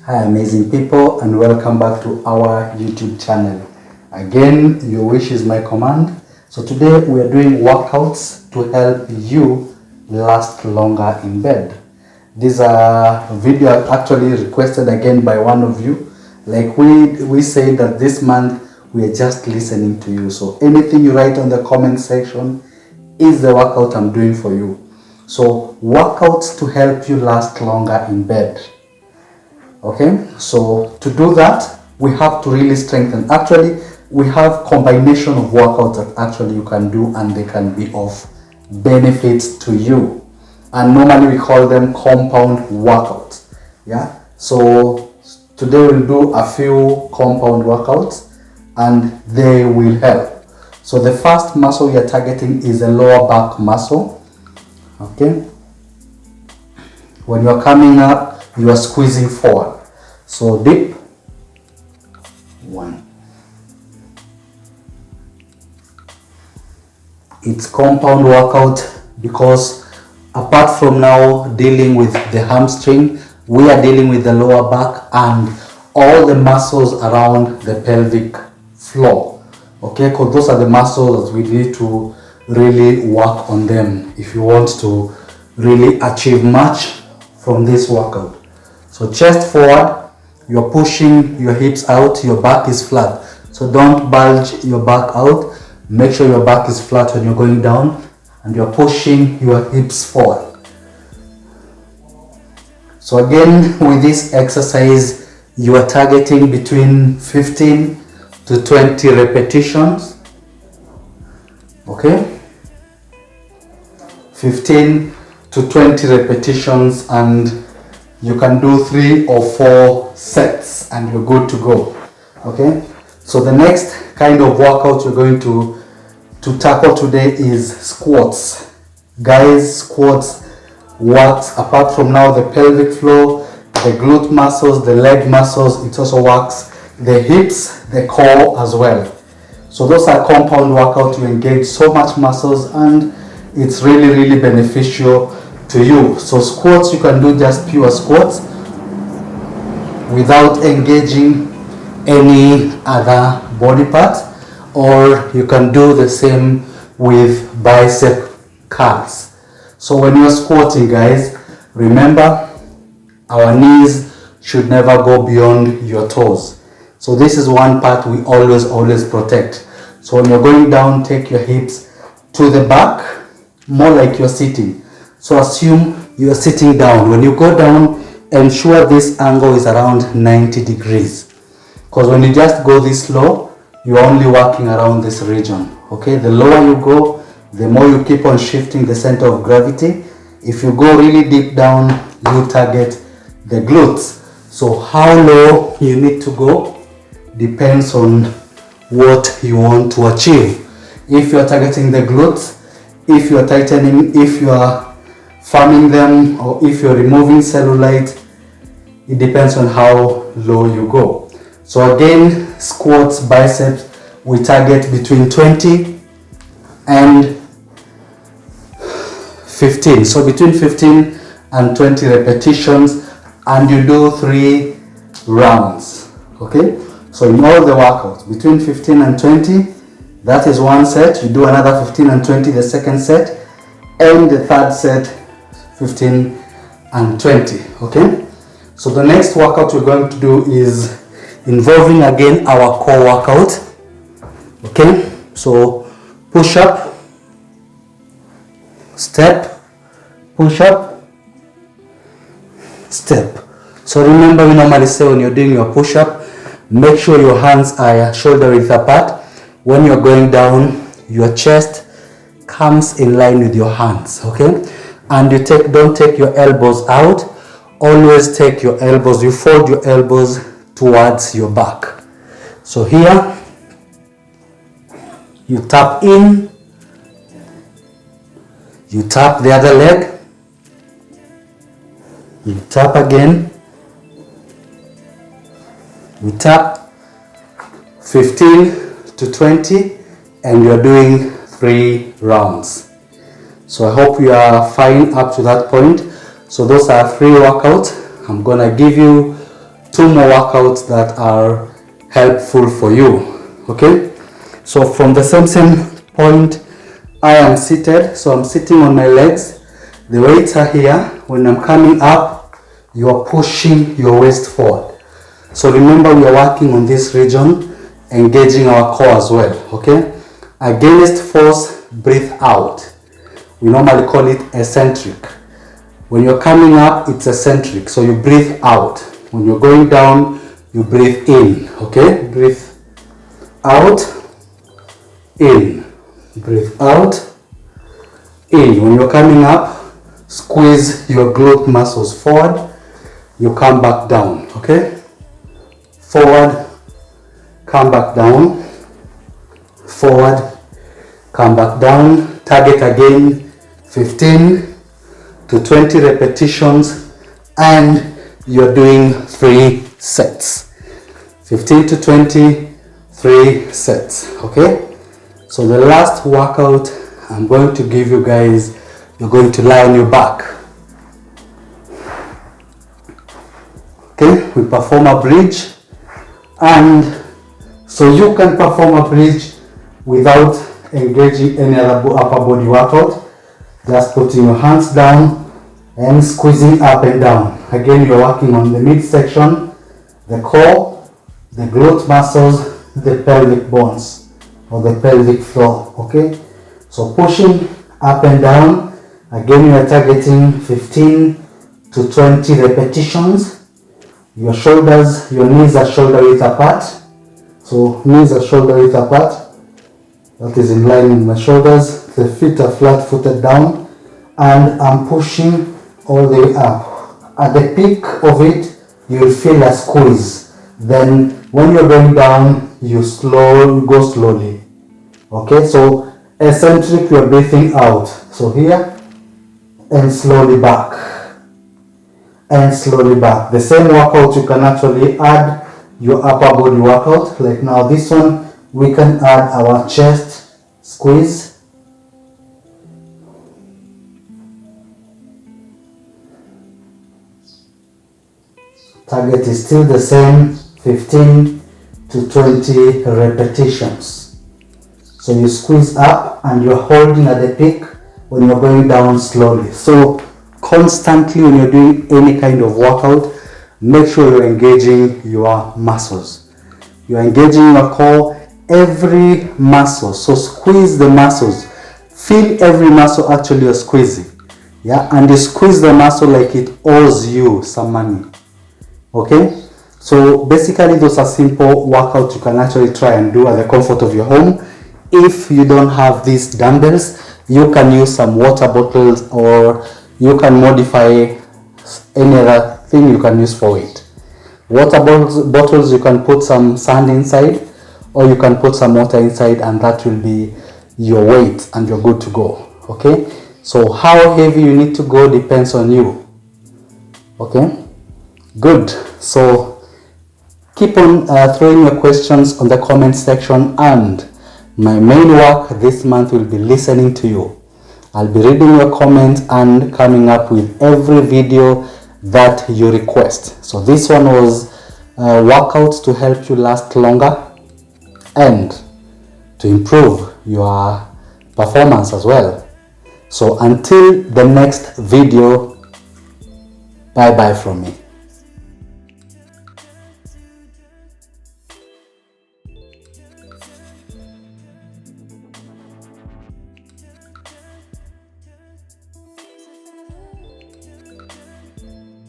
Hi amazing people, and welcome back to our YouTube channel. Again, your wish is my command. So today we are doing workouts to help you last longer in bed. This video actually requested again by one of you. Like we say that this month we are just listening to you. So anything you write on the comment section is the workout I'm doing for you. So workouts to help you last longer in bed. Okay, so to do that, we have to really strengthen. Actually, we have combination of workouts that actually you can do and they can be of benefits to you. And normally we call them compound workouts. Yeah, so today we'll do a few compound workouts and they will help. So the first muscle we are targeting is the lower back muscle. Okay, when you're coming up, you are squeezing forward. So deep, 1. It's compound workout because apart from now dealing with the hamstring, we are dealing with the lower back and all the muscles around the pelvic floor. Okay, because those are the muscles that we need to really work on them if you want to really achieve much from this workout. So chest forward, you're pushing your hips out, your back is flat. So don't bulge your back out. Make sure your back is flat when you're going down and you're pushing your hips forward. So again, with this exercise, you are targeting between 15 to 20 repetitions. Okay? 15 to 20 repetitions, and you can do 3 or 4 sets and you're good to go. Okay, so the next kind of workout you're going to tackle today is squats. Guys, squats works apart from now the pelvic floor, the glute muscles, the leg muscles. It also works the hips, the core as well. So those are compound workouts. You engage so much muscles and it's really beneficial to you. So squats, you can do just pure squats without engaging any other body part, or you can do the same with bicep curls. So when you're squatting, guys, remember our knees should never go beyond your toes. So this is one part we always protect. So when you're going down, take your hips to the back, more like you're sitting. So assume you are sitting down. When you go down, ensure this angle is around 90 degrees. Because when you just go this low, you're only working around this region. Okay, the lower you go, the more you keep on shifting the center of gravity. If you go really deep down, you target the glutes. So how low you need to go depends on what you want to achieve. If you're targeting the glutes, if you're tightening, if you are firming them, or if you're removing cellulite, it depends on how low you go. So again, squats, biceps, we target between 20 and 15. So between 15 and 20 repetitions, and you do 3 rounds. Okay, so in all the workouts between 15 and 20, that is one set. You do another 15 and 20 the second set, and the third set 15 and 20. Okay, so the next workout we're going to do is involving again our core workout. Okay, so push up, step, push up, step. So remember, we normally say when you're doing your push up, make sure your hands are shoulder width apart. When you're going down, your chest comes in line with your hands. Okay, and you don't take your elbows out. Always take your elbows, you fold your elbows towards your back. So here you tap in, you tap the other leg, you tap again, you tap 15 to 20, and you're doing 3 rounds. So I hope you are fine up to that point. So those are 3 workouts. I'm gonna give you 2 more workouts that are helpful for you. Okay, so from the same point, I am seated, so I'm sitting on my legs. The weights are here. When I'm coming up, you are pushing your waist forward. So remember, we are working on this region, engaging our core as well. Okay, against force, breathe out. We normally call it eccentric. When you're coming up, it's eccentric, so you breathe out. When you're going down, you breathe in. Okay, breathe out, in, breathe out, in. When you're coming up, squeeze your glute muscles forward, you come back down. Okay, forward, come back down, forward, come back down. Target again 15 to 20 repetitions, and you're doing 3 sets. 15 to 20, 3 sets. Okay, so the last workout I'm going to give you guys, you're going to lie on your back. Okay, we perform a bridge, and so you can perform a bridge without engaging any other upper body workout. Just putting your hands down and squeezing up and down. Again, you're working on the midsection, the core, the glute muscles, the pelvic bones or the pelvic floor. Okay, so pushing up and down. Again, you are targeting 15 to 20 repetitions. Your shoulders, your knees are shoulder width apart. So knees are shoulder width apart. That is in line with my shoulders. The feet are flat footed down, and I'm pushing all the way up. At the peak of it, you'll feel a squeeze. Then when you're going down, you go slowly. Okay, so eccentric, you're breathing out. So here, and slowly back. And slowly back. The same workout, you can actually add your upper body workout. Like now this one, we can add our chest squeeze. Target is still the same, 15 to 20 repetitions. So you squeeze up and you're holding at the peak when you're going down slowly. So constantly when you're doing any kind of workout, make sure you're engaging your muscles. You're engaging your core, every muscle. So squeeze the muscles. Feel every muscle actually you're squeezing. Yeah, and you squeeze the muscle like it owes you some money. Okay, so basically those are simple workouts you can actually try and do at the comfort of your home. If you don't have these dumbbells, you can use some water bottles, or you can modify any other thing you can use for it. Water bottles, you can put some sand inside, or you can put some water inside, and that will be your weight and you're good to go. Okay, so how heavy you need to go depends on you. Okay, good. So keep on throwing your questions on the comment section, and my main work this month will be listening to you. I'll be reading your comments and coming up with every video that you request. So this one was workouts to help you last longer and to improve your performance as well. So until the next video, bye bye from me.